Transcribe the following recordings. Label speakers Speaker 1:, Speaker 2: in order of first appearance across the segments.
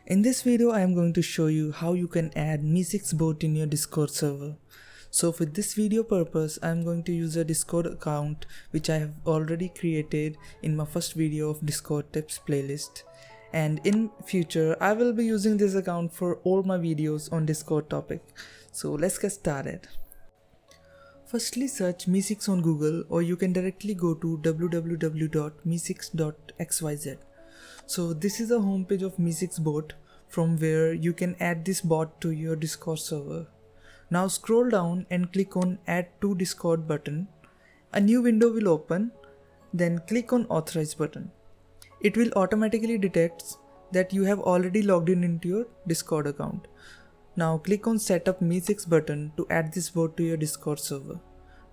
Speaker 1: In this video, I am going to show you how you can add MEE6 bot in your Discord server. So for this video purpose, I am going to use a Discord account which I have already created in my first video of Discord tips playlist. And in future, I will be using this account for all my videos on Discord topic. So let's get started. Firstly, search MEE6 on Google, or you can directly go to www.mee6.xyz. So this is a homepage of MEE6 bot from where you can add this bot to your Discord server. Now scroll down and click on Add to Discord button. A new window will open, then click on Authorize button. It will automatically detect that you have already logged in into your Discord account. Now click on Setup MEE6 button to add this bot to your Discord server.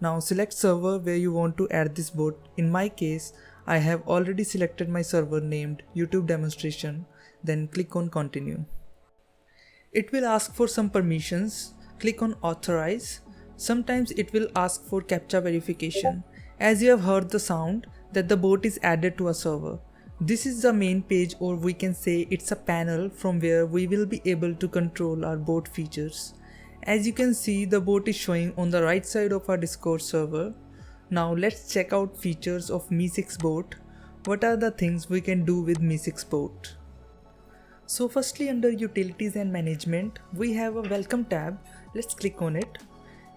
Speaker 1: Now select server where you want to add this bot. In my case, I have already selected my server named YouTube demonstration, then click on continue. It will ask for some permissions. Click on authorize. Sometimes it will ask for CAPTCHA verification. As you have heard the sound that the bot is added to a server. This is the main page, or we can say it's a panel from where we will be able to control our bot features. As you can see, the bot is showing on the right side of our Discord server. Now let's check out features of MEE6 bot. What are the things we can do with MEE6 bot? So firstly, under utilities and management, we have a welcome tab. Let's click on it.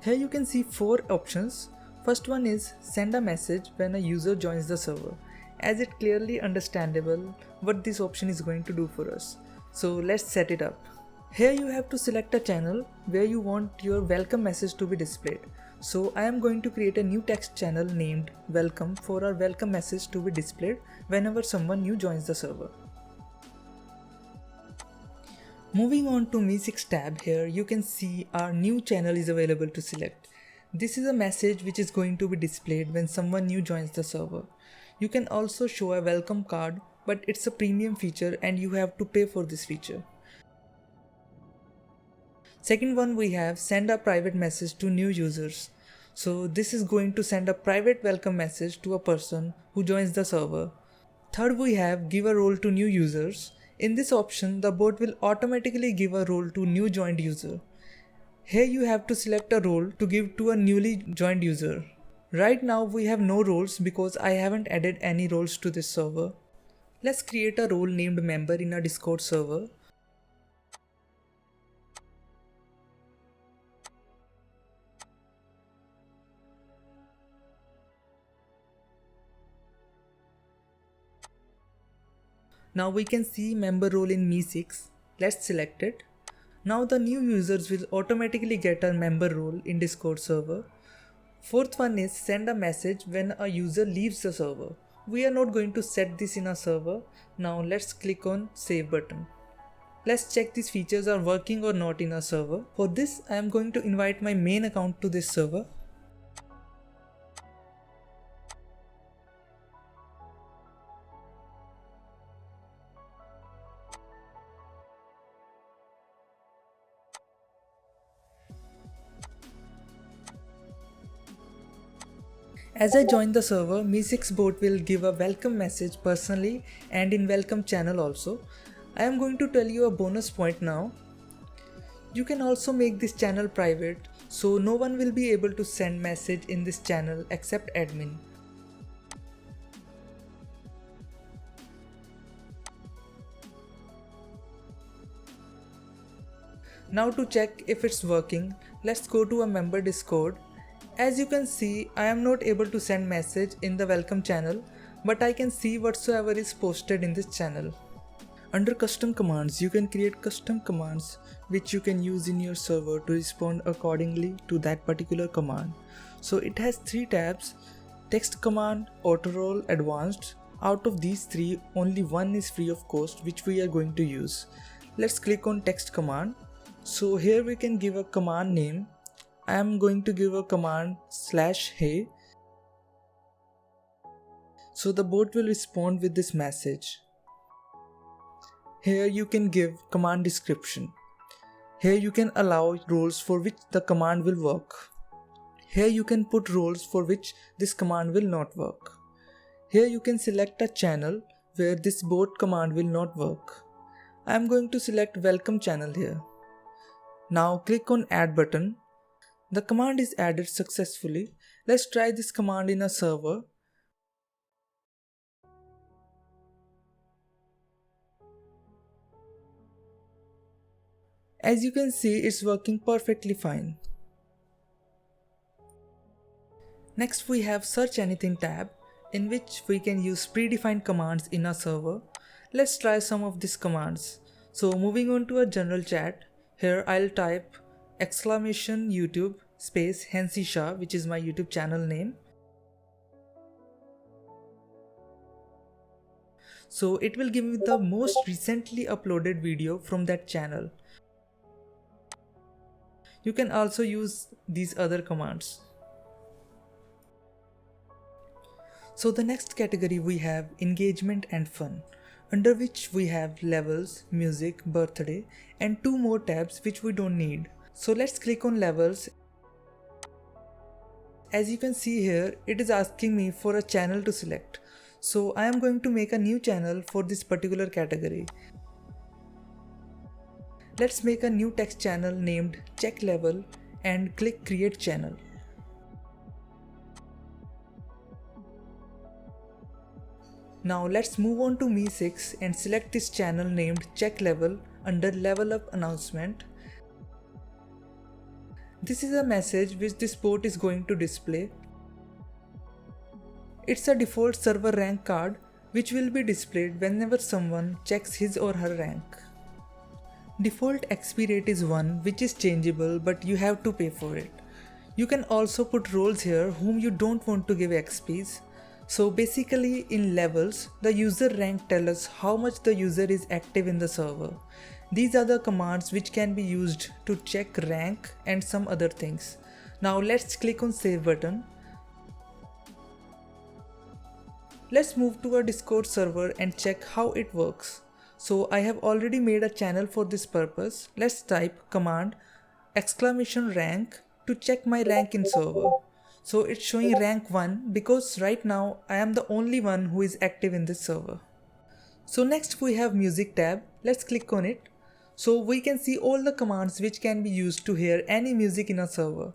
Speaker 1: Here you can see 4 options. First one is send a message when a user joins the server, as it's clearly understandable what this option is going to do for us. So let's set it up. Here you have to select a channel where you want your welcome message to be displayed. So I am going to create a new text channel named welcome for our welcome message to be displayed whenever someone new joins the server. Moving on to MEE6 tab, here you can see our new channel is available to select. This is a message which is going to be displayed when someone new joins the server. You can also show a welcome card, but it's a premium feature and you have to pay for this feature. Second one, we have send a private message to new users. So this is going to send a private welcome message to a person who joins the server. Third, we have give a role to new users. In this option, the bot will automatically give a role to new joined user. Here you have to select a role to give to a newly joined user. Right now we have no roles because I haven't added any roles to this server. Let's create a role named member in our Discord server. Now we can see member role in MEE6. Let's select it. Now the new users will automatically get a member role in Discord server. Fourth one is send a message when a user leaves the server. We are not going to set this in our server. Now let's click on save button. Let's check these features are working or not in our server. For this, I am going to invite my main account to this server. As I join the server, MEE6 bot will give a welcome message personally and in welcome channel also. I am going to tell you a bonus point now. You can also make this channel private, so no one will be able to send message in this channel except admin. Now to check if it's working, let's go to a member Discord. As you can see, I am not able to send message in the welcome channel, but I can see whatsoever is posted in this channel. Under custom commands, you can create custom commands which you can use in your server to respond accordingly to that particular command. So it has 3 tabs: text command, auto role, advanced. Out of these 3, only one is free of cost, which we are going to use. Let's click on text command. So here we can give a command name. I am going to give a command /hey. So the bot will respond with this message. Here you can give command description. Here you can allow roles for which the command will work. Here you can put roles for which this command will not work. Here you can select a channel where this bot command will not work. I am going to select welcome channel here. Now click on add button. The command is added successfully. Let's try this command in a server. As you can see, it's working perfectly fine. Next we have search anything tab, in which we can use predefined commands in our server. Let's try some of these commands. So moving on to a general chat, here I'll type !YouTube space HancyShah, which is my YouTube channel name. So it will give me the most recently uploaded video from that channel. You can also use these other commands. So the next category we have engagement and fun, under which we have levels, music, birthday, and 2 more tabs which we don't need. So let's click on levels. As you can see here, it is asking me for a channel to select. So I am going to make a new channel for this particular category. Let's make a new text channel named check level and click create channel. Now let's move on to MEE6 and select this channel named check level under level up announcement. This is a message which this bot is going to display. It's a default server rank card which will be displayed whenever someone checks his or her rank. Default XP rate is 1, which is changeable, but you have to pay for it. You can also put roles here whom you don't want to give XPs. So basically in levels, the user rank tells us how much the user is active in the server. These are the commands which can be used to check rank and some other things. Now let's click on save button. Let's move to our Discord server and check how it works. So I have already made a channel for this purpose. Let's type command !rank to check my rank in server. So it's showing rank 1 because right now I am the only one who is active in this server. So next we have music tab. Let's click on it. So we can see all the commands which can be used to hear any music in a server.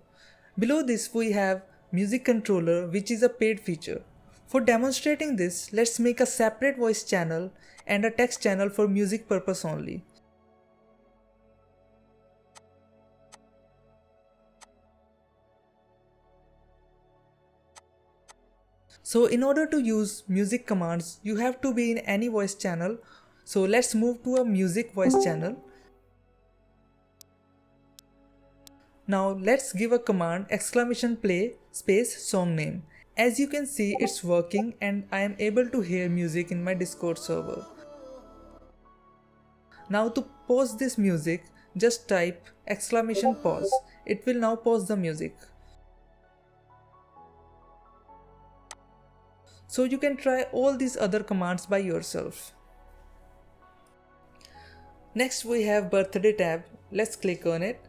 Speaker 1: Below this we have music controller, which is a paid feature. For demonstrating this, let's make a separate voice channel and a text channel for music purpose only. So in order to use music commands, you have to be in any voice channel. So let's move to a music voice channel. Now let's give a command !play space song name. As you can see, it's working and I am able to hear music in my Discord server. Now to pause this music, just type !pause. It will now pause the music. So you can try all these other commands by yourself. Next we have birthday tab. Let's click on it.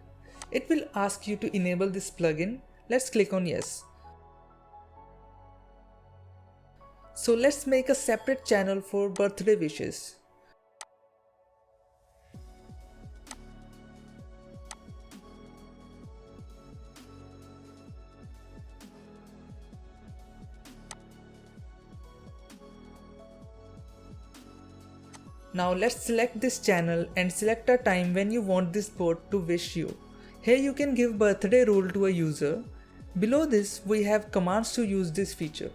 Speaker 1: It will ask you to enable this plugin. Let's click on yes. So let's make a separate channel for birthday wishes. Now let's select this channel and select a time when you want this bot to wish you. Here you can give birthday rule to a user. Below this we have commands to use this feature.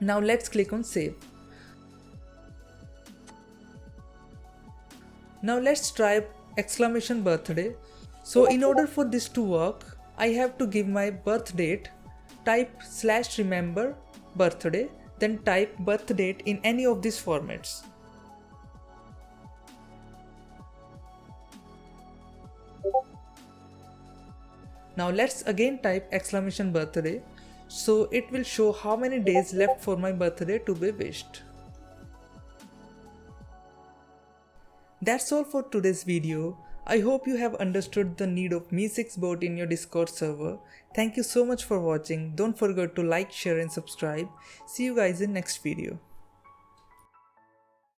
Speaker 1: Now let's click on save. Now let's try !birthday. So in order for this to work, I have to give my birth date, type /remember birthday, then type birth date in any of these formats. Now let's again type !birthday. So it will show how many days left for my birthday to be wished. That's all for today's video. I hope you have understood the need of MEE6 bot in your Discord server. Thank you so much for watching. Don't forget to like, share and subscribe. See you guys in next video.